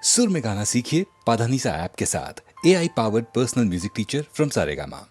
सुर में गाना सीखिए पाधानीसा ऐप के साथ। AI powered personal music teacher from Saregama.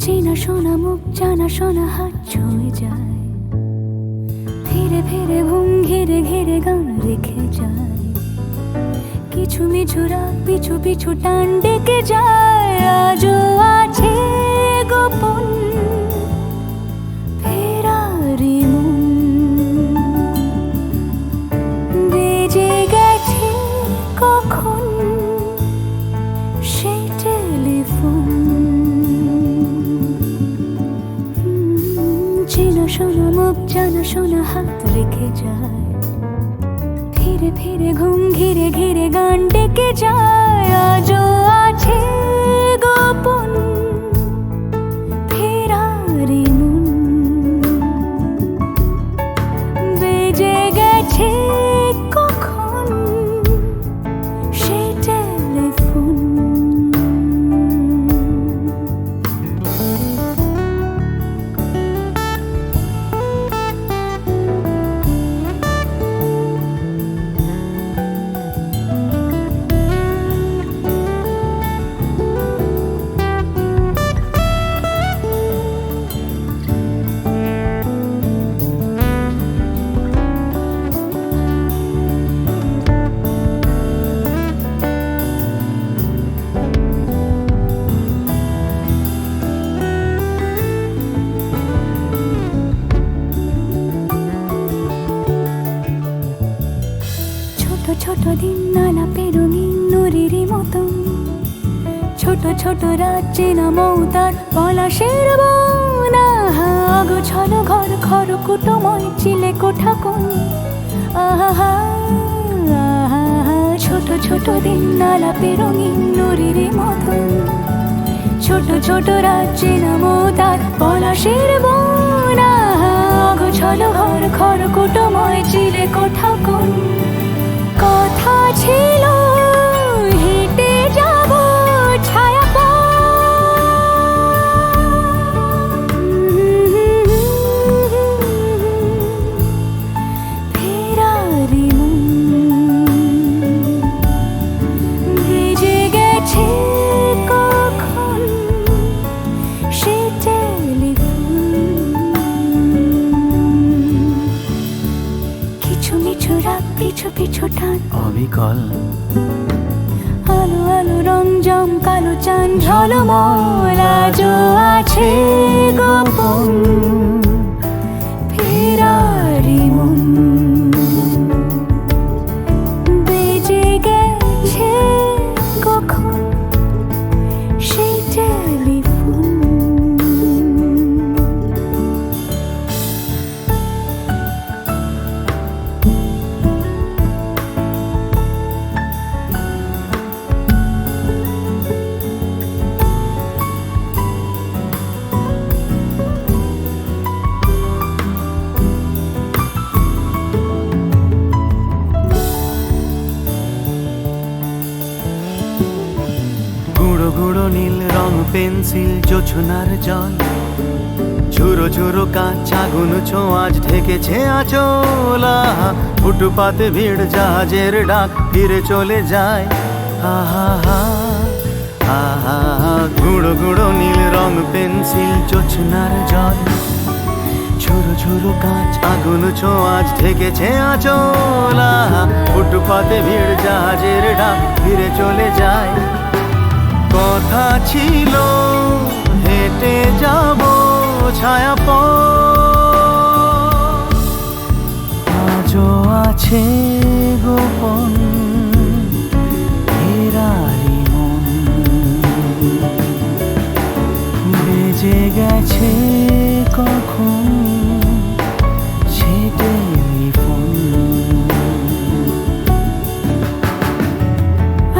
চেনা শোনা মুখ জানা শোনা হাত ছুঁয়ে যায়, ফিরে ফিরে ঘুম ঘিরে ঘিরে গান রেখে যায়, কিছু মিছু রাত পিছু পিছু টান ডেকে যায়। আজও আছে গোপন ফেরারি মন, বেজে গেছে কখন সেই টেলিফোন। চেনা শোনা মুখ জানা শোনা হাত রেখে যায়, ফিরে ফিরে ঘুম ঘিরে ঘিরে গান ডেকে যায়। আজও আছে গোপন ফেরারি মন, বেজে গেছে কখন সেই টেলিফোন। ছোট দিন আলাপের রঙিন নুরির মতন, ছোট ছোট রাত চেনা মৌতার পলাশের বন। গোছানো ঘর খড়কুটোময় চিলে কোঠা কোন, আহা ছোট ছোট দিন আলাপের রঙিন নুরির মতন, ছোট ছোট রাত চেনা মৌতার পলাশের বন। গোছানো ঘর খড়কুটোময় চিলে কোঠা কোন, কথা ছিল হেঁটে যাব ছায়া ফেরারি মন, ভেজে গেছে কখন সে টেলিফোন। কিছু মিছু রাত পিছু পিছু টান অবিকল, আলো আলো রং জম কালো চান ঝলমল। আজও আছে গোপন ফেরারি মন, বেজে গেছে কখন সেই টেলিফোন। গুঁড়ো গুঁড়ো নীল রং পেন্সিল জোছনার জল, ঝুরো ঝুরো কাঁচ আগুন ছোঁয়াজ ঢেকেছে আঁচলা। ফুটপাতে ভিড় জাহাজের ডাক ফিরে চলে যায়, আহা আহা। গুঁড়ো গুঁড়ো নীল রং পেন্সিল জোছনার জল, ঝুরো ঝুরো কাঁচ আগুন ছোঁয়াজ ঢেকেছে আঁচলা। ফুটপাতে ভিড় জাহাজের ডাক ফিরে চলে যায়, কথা ছিল হেঁটে যাব ছায়া আজও আছে গোপন ফেরারি মন, বেজে গেছে কখন সে টেলিফোন।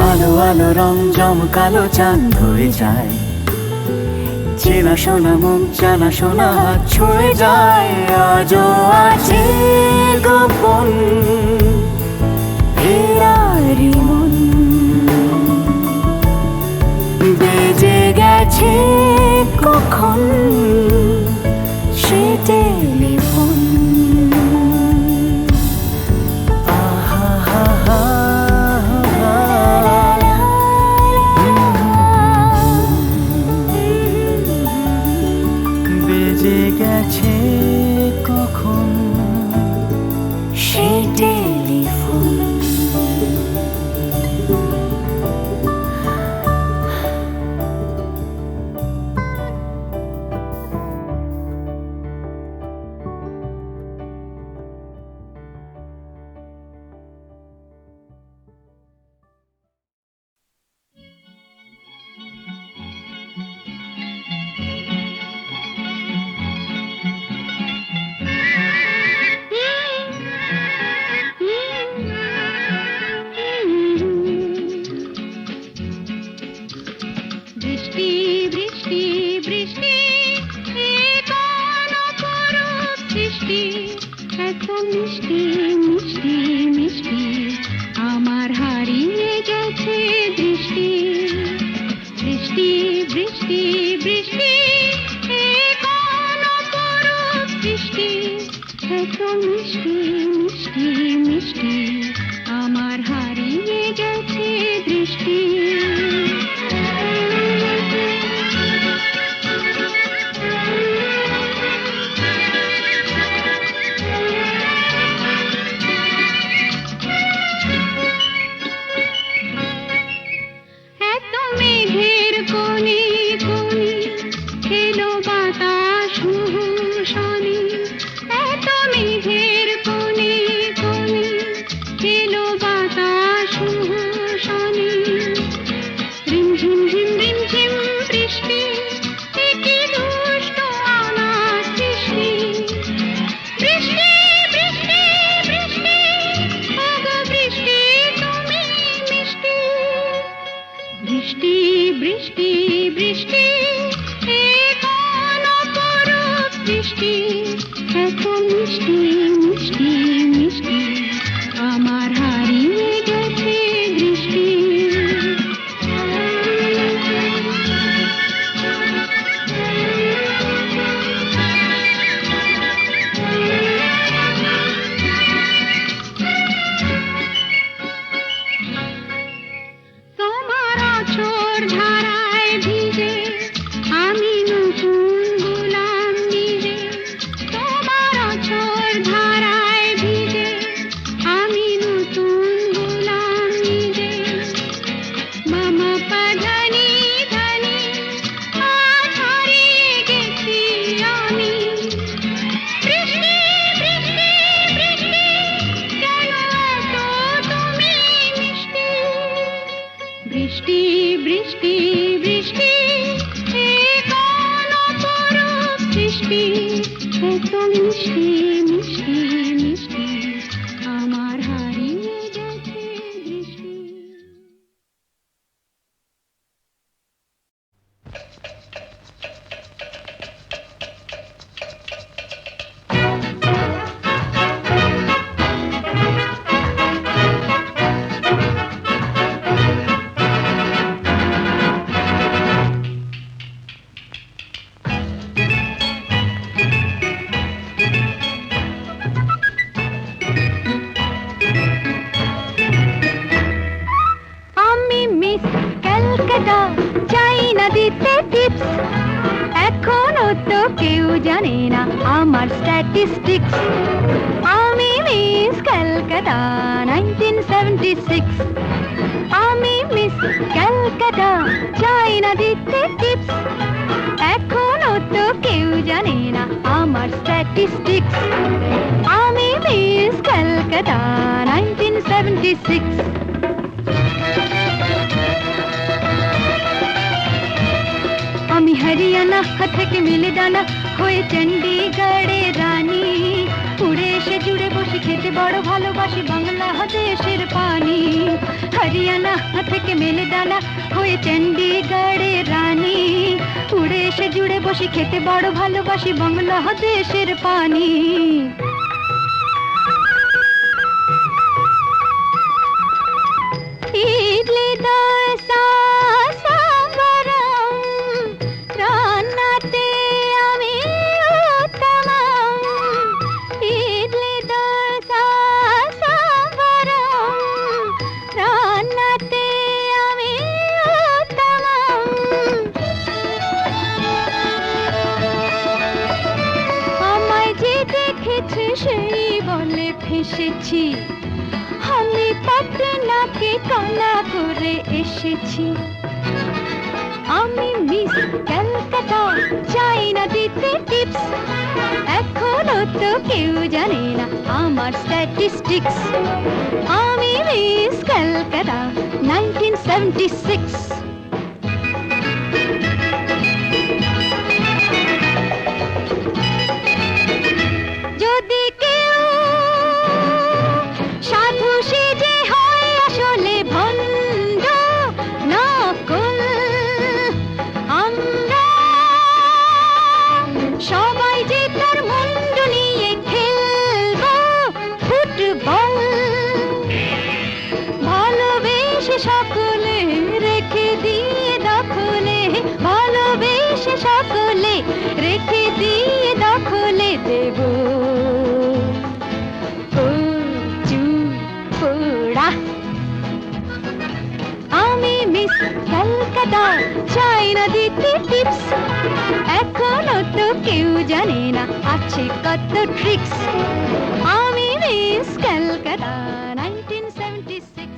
আলো আলো রং জমকালো চাঁদ ধরে যায়, চেনা শোনা মুখ জানা শোনা হাত ছুঁয়ে যায়। আজও আছে গোপন ফেরারি মন, বেজে গেছে কখন সে টেলিফোন। মিষ্টি মিষ্টি মিষ্টি আমার হারিয়ে গেছে দৃষ্টি বৃষ্টি বৃষ্টি বৃষ্টি এ কোন অপরূপ বৃষ্টি এত মিষ্টি মিষ্টি মিষ্টি আমার হারিয়ে গেছে দৃষ্টি বৃষ্টি বৃষ্টি বৃষ্টি এ কোন অপরূপ বৃষ্টি এত মিষ্টি মিষ্টি মিষ্টি আমার হারিয়ে গেছে দৃষ্টি ধারায় ভিজে আমি নতুন গোলাম নিজে তোমার অঝোর ধারায় ভিজে আমি নতুন গোলাম নিজে মামা পাধানি ধানি আজ হারিয়ে গেছি আমি বৃষ্টি বৃষ্টি বৃষ্টি কেন এত তুমি মিষ্টি বৃষ্টি বৃষ্টি বৃষ্টি এ কোন অপরূপ বৃষ্টি এত মিষ্টি মিষ্টি মিষ্টি আমার হারিয়ে গেছে দৃষ্টি চাই না দিতে টিপস এখনো তো কেউ জানে না আমার স্ট্যাটিস্টিক্স আমি মিস ক্যালকাটা 1976 আমি মিস ক্যালকাটা চাই না দিতে টিপস এখনো তো কেউ জানে না আমার স্ট্যাটিস্টিক্স আমি মিস ক্যালকাটা 1976 আমি হরিয়ানা থেকে মিলে ডানা হয়ে চণ্ডীগড়ে রানী উড়ে এসে জুড়ে বসে খেতে বড় ভালোবাসি বাংলাদেশের পানি হরিয়ানা থেকে মিলে ডানা হয়ে চণ্ডীগড়ে রানী উড়ে এসে জুড়ে বসে খেতে বড় ভালোবাসি বাংলাদেশের পানি ইডলি দোসা সেই বলে ফেসেছি আমি পাটনাকে কলা করে এসেছি আমি মিস ক্যালকাটা চাই না দিতে টিপস এখনো তো কেউ জানে না আমার স্ট্যাটিস্টিক্স আমি মিস ক্যালকাটা 1976 যদি কেউ সাধু সেজে হয় আসলে ভণ্ড নকল আমরা সবাই যে তার মুন্ড নিয়ে খেলবো ভালোবেসে সকলে রেখে দিয়ে দখলে দেব চু পোড়া আমি মিস কলকাতা চাই না দিতে টিপস এখনো তো কেউ জানে না আছে কত ট্রিক্স আমি মিস কলকাতা 1976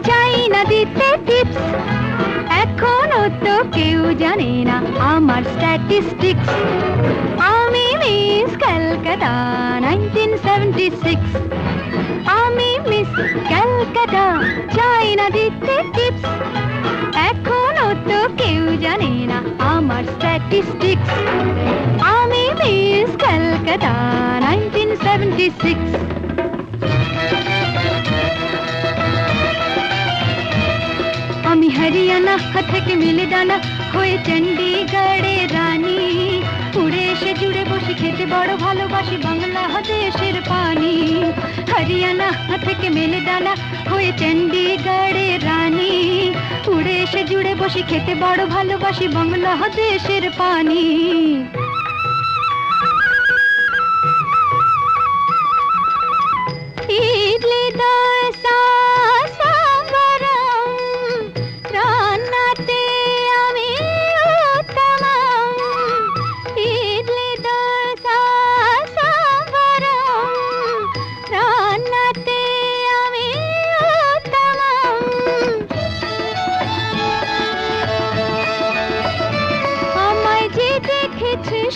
চাই না দিতে টিপস এখনো তো কেউ জানে না আমার স্ট্যাটিস্টিক্স আমি মিস কলকাতা 1976 আমি মিস কলকাতা চাই না দিতে টিপস এখনো তো কেউ জানে না আমার স্ট্যাটিস্টিক্স আমি মিস কলকাতা 1976 আমি হরিয়ানা থেকে মিলে দানা হয়ে চণ্ডীগড়ের রানী উড়ে এসে জুড়ে বসে খেতে বড় ভালোবাসি বাংলাদেশের পানি হরিয়ানা থেকে মেলে দানা হয়ে চণ্ডীগড়ের রানী উড়ে এসে জুড়ে বসে খেতে বড় ভালোবাসি বাংলাদেশের পানি ইডলি দোসা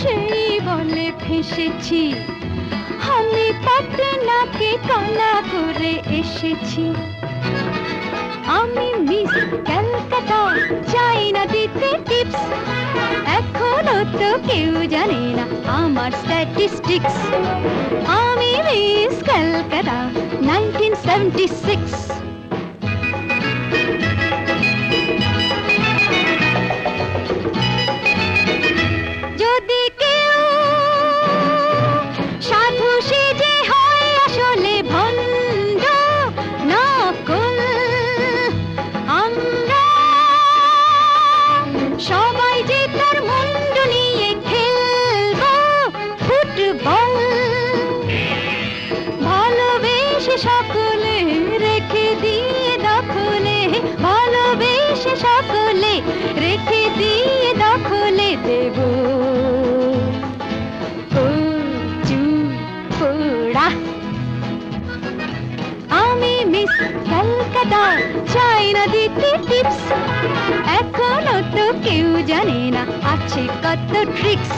সেই বলে ফেসেছি আমি পাটনাকে কলা করে এসেছি আমি মিস কলকাতা চাই না দিতে টিপস এখনো তো কেউ জানে না আমার স্ট্যাটিস্টিক্স আমি মিস কলকাতা 1976 যদি কেউ সাধু সেজে হয় আসলে ভণ্ড নকল আমরা সবাই যে তার মুন্ড নিয়ে খেলবো ফুটবল ভালোবেসে সকলে রেখে দিয়ে দখলে ভালোবেসে সকলে রেখে দিয়ে দখলে দেব আমি মিস কলকাতা চাই না দিতে টিপস এখনো তো কেউ জানে না আছে কত ট্রিক্স